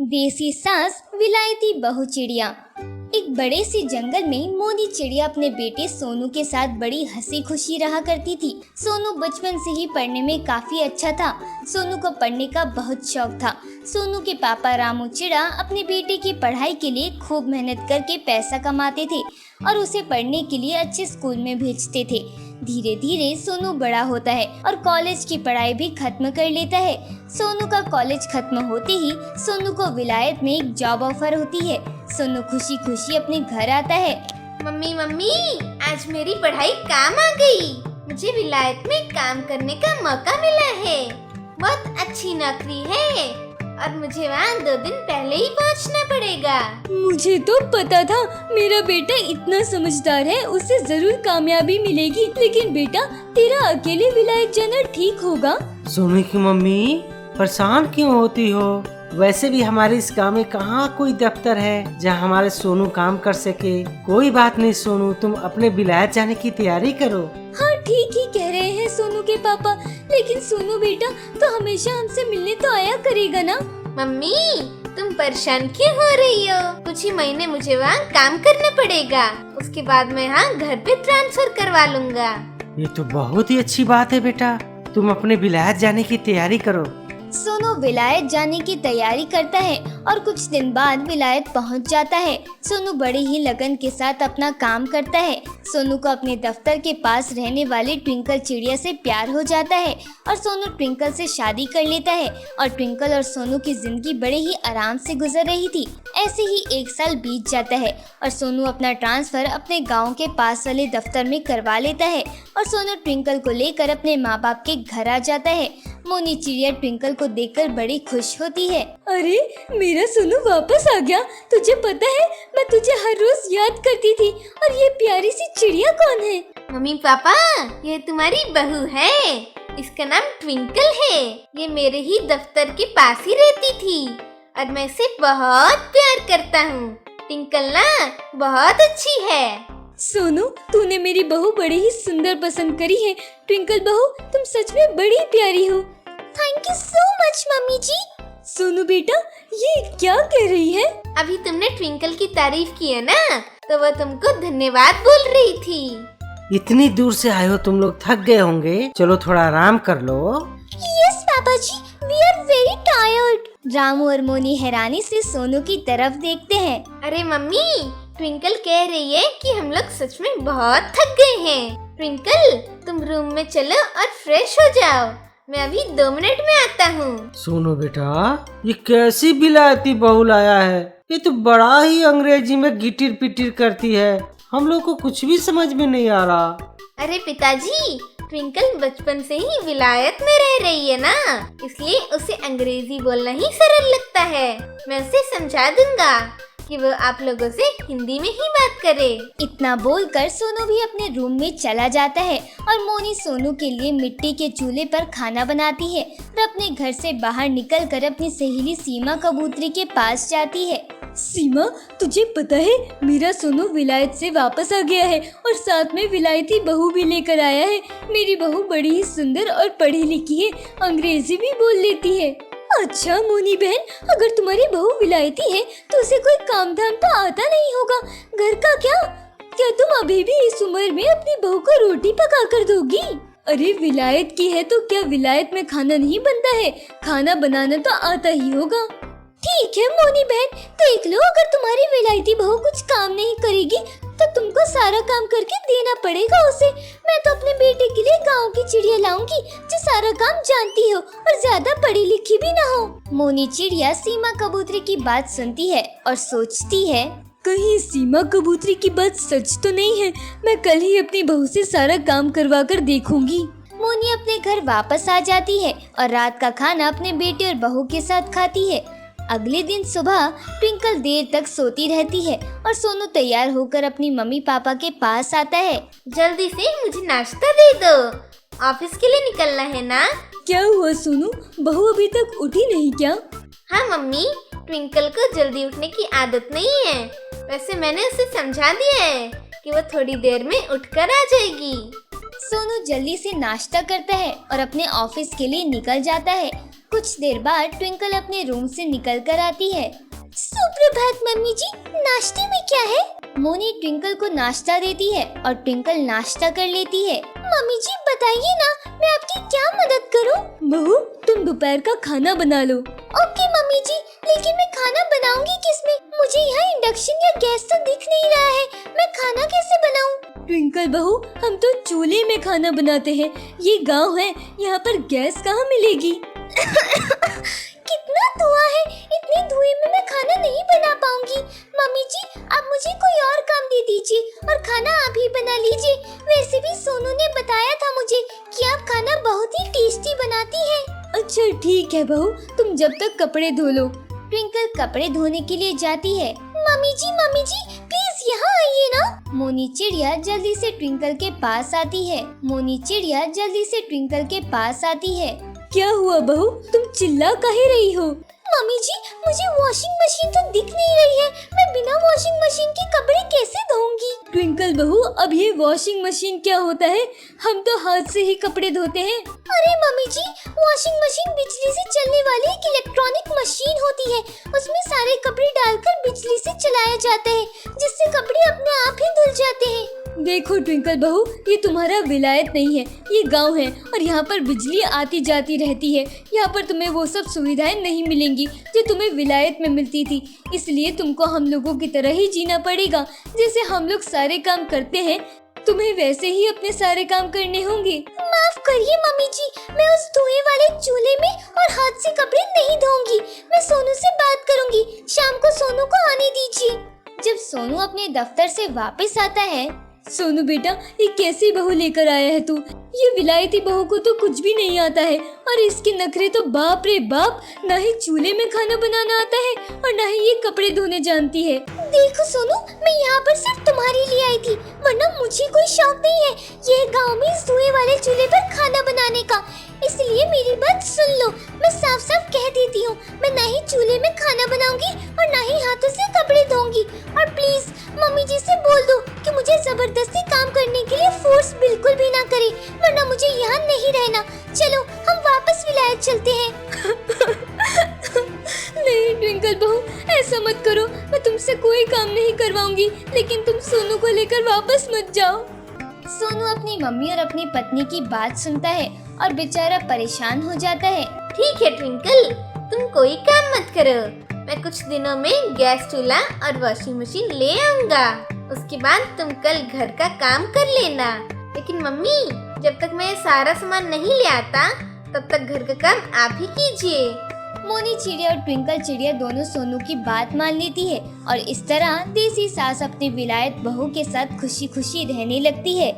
देसी सास विलायती बहू चिड़िया। एक बड़े से जंगल में मोनी चिड़िया अपने बेटे सोनू के साथ बड़ी हंसी खुशी रहा करती थी। सोनू बचपन से ही पढ़ने में काफी अच्छा था। सोनू को पढ़ने का बहुत शौक था। सोनू के पापा रामू चिड़ा अपने बेटे की पढ़ाई के लिए खूब मेहनत करके पैसा कमाते थे और उसे पढ़ने के लिए अच्छे स्कूल में भेजते थे। धीरे धीरे सोनू बड़ा होता है और कॉलेज की पढ़ाई भी खत्म कर लेता है। सोनू का कॉलेज खत्म होते ही सोनू को विलायत में एक जॉब ऑफर होती है। सोनू खुशी खुशी अपने घर आता है। मम्मी मम्मी, आज मेरी पढ़ाई काम आ गई। मुझे विलायत में काम करने का मौका मिला है। बहुत अच्छी नौकरी है और मुझे वहाँ 2 दिन पहले ही पहुँचना पड़ेगा। मुझे तो पता था मेरा बेटा इतना समझदार है, उसे जरूर कामयाबी मिलेगी। लेकिन बेटा, तेरा अकेले विलायत जाना ठीक होगा? सोनू की मम्मी परेशान क्यों होती हो? वैसे भी हमारे इस गांव में कहाँ कोई दफ्तर है जहाँ हमारे सोनू काम कर सके। कोई बात नहीं सोनू, तुम अपने विलायत जाने की तैयारी करो। हाँ, ठीक ही कह रहे हैं सोनू के पापा। लेकिन सोनू बेटा तो हमेशा हमसे मिलने तो आया करेगा ना? मम्मी, तुम परेशान क्यों हो रही हो? कुछ ही महीने मुझे वहाँ काम करना पड़ेगा। उसके बाद मैं यहाँ घर पे ट्रांसफर करवा लूँगा। ये तो बहुत ही अच्छी बात है बेटा, तुम अपने विलायत जाने की तैयारी करो। सोनू विलायत जाने की तैयारी करता है और कुछ दिन बाद विलायत पहुंच जाता है। सोनू बड़े ही लगन के साथ अपना काम करता है। सोनू को अपने दफ्तर के पास रहने वाली ट्विंकल चिड़िया से प्यार हो जाता है और सोनू ट्विंकल से शादी कर लेता है और ट्विंकल और सोनू की जिंदगी बड़े ही आराम से गुजर रही थी। ऐसे ही 1 साल बीत जाता है और सोनू अपना ट्रांसफर अपने गाँव के पास वाले दफ्तर में करवा लेता है और सोनू ट्विंकल को लेकर अपने माँ बाप के घर आ जाता है। मोनी चिड़िया ट्विंकल को देखकर बड़ी खुश होती है। अरे, मेरा सोनू वापस आ गया। तुझे पता है, मैं तुझे हर रोज याद करती थी। और ये प्यारी सी चिड़िया कौन है? मम्मी पापा, ये तुम्हारी बहू है। इसका नाम ट्विंकल है। ये मेरे ही दफ्तर के पास ही रहती थी और मैं इसे बहुत प्यार करता हूँ। ट्विंकल ना बहुत अच्छी है। सोनू, तूने मेरी बहू बड़ी ही सुंदर पसंद करी है। ट्विंकल बहू, तुम सच में बड़ी प्यारी हो। Thank you so much mummy ji. Sonu बेटा, ये क्या कह रही है? अभी तुमने ट्विंकल की तारीफ की है ना, तो वो तुमको धन्यवाद बोल रही थी। इतनी दूर से आए हो, तुम लोग थक गए होंगे। चलो थोड़ा आराम कर लो। Yes papa ji, we are very tired. Ramu और मोनी हैरानी से सोनू की तरफ देखते हैं। अरे मम्मी, ट्विंकल कह रही है कि हम लोग सच में बहुत थक गए हैं। ट्विंकल, तुम रूम में चलो और फ्रेश हो जाओ। मैं अभी 2 मिनट में आता हूँ। सोनू बेटा, ये कैसी विलायती बहू लाया है? ये तो बड़ा ही अंग्रेजी में गिटिर पिटिर करती है। हम लोग को कुछ भी समझ में नहीं आ रहा। अरे पिताजी, ट्विंकल बचपन से ही विलायत में रह रही है ना, इसलिए उसे अंग्रेजी बोलना ही सरल लगता है। मैं उसे समझा दूंगा कि वो आप लोगों से हिंदी में ही बात करे। इतना बोलकर सोनू भी अपने रूम में चला जाता है और मोनी सोनू के लिए मिट्टी के चूल्हे पर खाना बनाती है और अपने घर से बाहर निकलकर अपनी सहेली सीमा कबूतरी के पास जाती है। सीमा, तुझे पता है मेरा सोनू विलायत से वापस आ गया है और साथ में विलायती बहू भी लेकर आया है। मेरी बहू बड़ी ही सुंदर और पढ़ी लिखी है, अंग्रेजी भी बोल लेती है। अच्छा मोनी बहन, अगर तुम्हारी बहू विलायती है तो उसे कोई काम धाम तो आता नहीं होगा। घर का क्या तुम अभी भी इस उम्र में अपनी बहू को रोटी पका कर दोगी? अरे, विलायत की है तो क्या विलायत में खाना नहीं बनता है? खाना बनाना तो आता ही होगा। ठीक है मोनी बहन, देख लो, अगर तुम्हारी विलायती बहू कुछ काम नहीं करेगी तो तुमको सारा काम करके देना पड़ेगा उसे। मैं तो अपने बेटे के लिए गांव की चिड़िया लाऊंगी जो सारा काम जानती हो और ज्यादा पढ़ी लिखी भी ना हो। मोनी चिड़िया सीमा कबूतरी की बात सुनती है और सोचती है, कहीं सीमा कबूतरी की बात सच तो नहीं है। मैं कल ही अपनी बहू से सारा काम करवा कर देखूंगी। मोनी अपने घर वापस आ जाती है और रात का खाना अपने बेटे और बहू के साथ खाती है। अगले दिन सुबह ट्विंकल देर तक सोती रहती है और सोनू तैयार होकर अपनी मम्मी पापा के पास आता है। जल्दी से मुझे नाश्ता दे दो, ऑफिस के लिए निकलना है ना। क्या हुआ सोनू, बहू अभी तक उठी नहीं क्या? हाँ मम्मी, ट्विंकल को जल्दी उठने की आदत नहीं है। वैसे मैंने उसे समझा दिया है कि वो थोड़ी देर में उठकर आ जाएगी। सोनू जल्दी से नाश्ता करता है और अपने ऑफिस के लिए निकल जाता है। कुछ देर बाद ट्विंकल अपने रूम से निकल कर आती है। सुप्रभात मम्मी जी, नाश्ते में क्या है? मोनी ट्विंकल को नाश्ता देती है और ट्विंकल नाश्ता कर लेती है। मम्मी जी बताइए ना, मैं आपकी क्या मदद करूं? बहू, तुम दोपहर का खाना बना लो। ओके मम्मी जी, लेकिन मैं खाना बनाऊंगी किसमें? मुझे यहाँ इंडक्शन या गैस तो दिख नहीं रहा है, मैं खाना कैसे बनाऊं? ट्विंकल बहू, हम तो चूल्हे में खाना बनाते हैं। ये गांव है, यहाँ पर गैस कहाँ मिलेगी? कितना धुआं है, इतनी धुएं में मैं खाना नहीं बना पाऊंगी। मम्मी जी, आप मुझे कोई और काम दे दीजिए और खाना आप ही बना लीजिए। वैसे भी सोनू ने बताया था मुझे कि आप खाना बहुत ही टेस्टी बनाती हैं। अच्छा ठीक है बहू, तुम जब तक कपड़े धो लो। ट्विंकल कपड़े धोने के लिए जाती है। मम्मी जी प्लीज यहाँ आइए ना। मोनी चिड़िया जल्दी से ट्विंकल के पास आती है। मोनी चिड़िया जल्दी से ट्विंकल के पास आती है। क्या हुआ बहू, तुम चिल्ला काहे रही हो? मम्मी जी, मुझे वॉशिंग मशीन तो दिख नहीं रही है, मैं बिना वॉशिंग मशीन के कपड़े कैसे धोऊंगी? ट्विंकल बहू, अब ये वॉशिंग मशीन क्या होता है? हम तो हाथ से ही कपड़े धोते हैं। अरे मम्मी जी, वॉशिंग मशीन बिजली से चलने वाली एक इलेक्ट्रॉनिक मशीन होती है। उसमें सारे कपड़े डालकर बिजली से चलाया जाता है, जिससे कपड़े अपने आप ही धुल जाते हैं। देखो ट्विंकल बहू, ये तुम्हारा विलायत नहीं है, ये गांव है और यहाँ पर बिजली आती जाती रहती है। यहाँ पर तुम्हें वो सब सुविधाएं नहीं मिलेंगी जो तुम्हें विलायत में मिलती थी। इसलिए तुमको हम लोगों की तरह ही जीना पड़ेगा। जैसे हम लोग सारे काम करते हैं, तुम्हें वैसे ही अपने सारे काम करने होंगे। माफ करिए मम्मी जी, मैं उस धुएं वाले चूल्हे में और हाथ से कपड़े नहीं धोऊंगी। मैं सोनू से बात करूंगी, शाम को सोनू को आने दीजिए। जब सोनू अपने दफ्तर से वापस आता है, सोनू बेटा, ये कैसी बहू लेकर आया है तू? ये विलायती बहू को तो कुछ भी नहीं आता है और इसके नखरे तो बाप रे बाप, ना ही चूल्हे में खाना बनाना आता है और ना ही ये कपड़े धोने जानती है। देखो सोनू, मैं यहाँ पर सिर्फ तुम्हारे लिए आई थी, वरना मुझे कोई शौक नहीं है ये गांव में इस धुएं वाले चूल्हे पर खाना बनाने का। इसलिए मेरी बात सुन लो, मैं साफ साफ कह देती हूँ, मैं ना ही चूल्हे में खाना बनाऊंगी और ना ही हाथों से कपड़े धोऊंगी। और प्लीज मम्मी जी से बोल दो कि मुझे जबरदस्ती काम करने के लिए फोर्स बिल्कुल भी ना करे, वरना मुझे यहाँ नहीं रहना। चलो हम वापस विलायत चलते हैं। नहीं ट्विंकल बहू, ऐसा मत करो, मैं तुमसे कोई काम नहीं करवाऊंगी, लेकिन तुम सोनू को लेकर वापस मत जाओ। सोनू अपनी मम्मी और अपनी पत्नी की बात सुनता है और बेचारा परेशान हो जाता है। ठीक है ट्विंकल, तुम कोई काम मत करो, मैं कुछ दिनों में गैस चूल्हा और वॉशिंग मशीन ले आऊंगा। उसके बाद तुम कल घर का काम कर लेना। लेकिन मम्मी, जब तक मैं सारा सामान नहीं ले आता, तब तक घर का काम आप ही कीजिए। मोनी चिड़िया और ट्विंकल चिड़िया दोनों सोनू की बात मान लेती है और इस तरह देसी सास अपने विलायत बहू के साथ खुशी खुशी रहने लगती है।